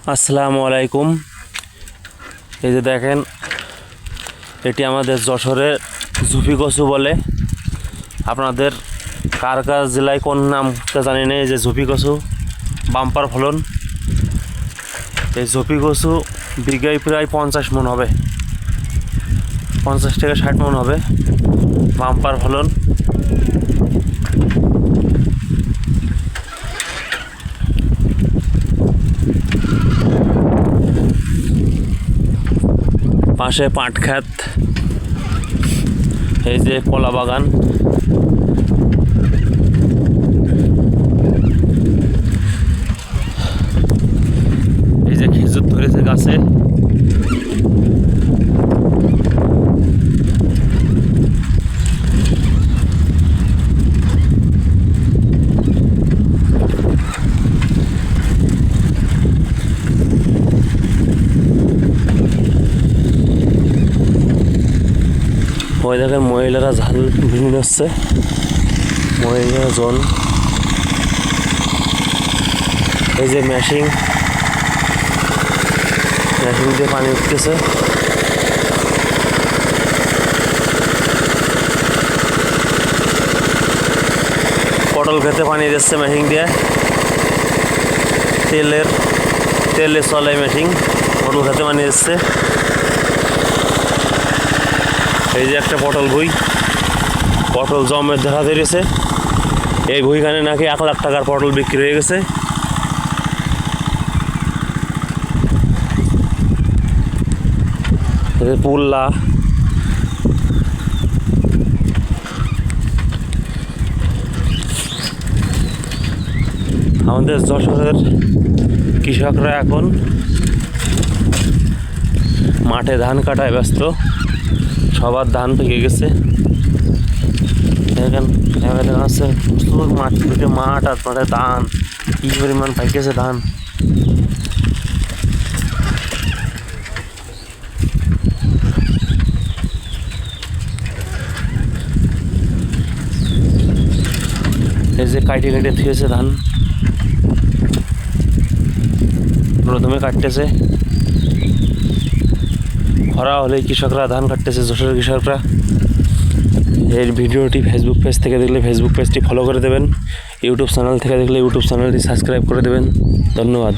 আসসালামু আলাইকুম। এই যে দেখেন, এটি আমাদের যশোরের ঝুপি কচু বলে। আপনাদের কার কার জেলায় কোন নামটা জানি না। এই যে ঝুপি কচু, বাম্পার ফলন। এই ঝুপি কচু বিঘায় প্রায় 50 মণ হবে, 50 থেকে 60 মণ হবে। বাম্পার ফলন। পাশে পাট ক্ষেত, এই যে কলা বাগান। এই যে খেজুর ধরেছে গাছে। ওই দেখেন মহিলারা ঝাল ভিড় হচ্ছে, মহিলারা জন। এই যে মেশিন দিয়ে পানি উঠতেছে। পটল খেতে পানি দিচ্ছে মেশিন দিয়ে। তেলে চলে মেশিন, পটল খেতে পানি দিচ্ছে। এই যে একটা পটল ভুই, পটল জমের ধরা ধরেছে। এই ভুইখানে নাকি 1 লাখ টাকার পটল বিক্রি হয়ে গেছে। পুল্লা, আমাদের যশোরের কৃষকরা এখন মাঠে ধান কাটায় ব্যস্ত। সবার ধান পেকে গেছে। এখানে আছে প্রচুর মাঠ, মাঠ আর মাঠে ধান, কি পরিমাণ পাইকেছে ধান। এই যে কাটে থুয়েছে ধান, প্রথমে কাটতেছে। খরা হলে কৃষকরা ধান কাটতেছে, যশোরের কৃষকরা। এই ভিডিওটি ফেসবুক পেজ থেকে দেখলে ফেসবুক পেজটি ফলো করে দেবেন, ইউটিউব চ্যানেল থেকে দেখলে ইউটিউব চ্যানেলটি সাবস্ক্রাইব করে দেবেন। ধন্যবাদ।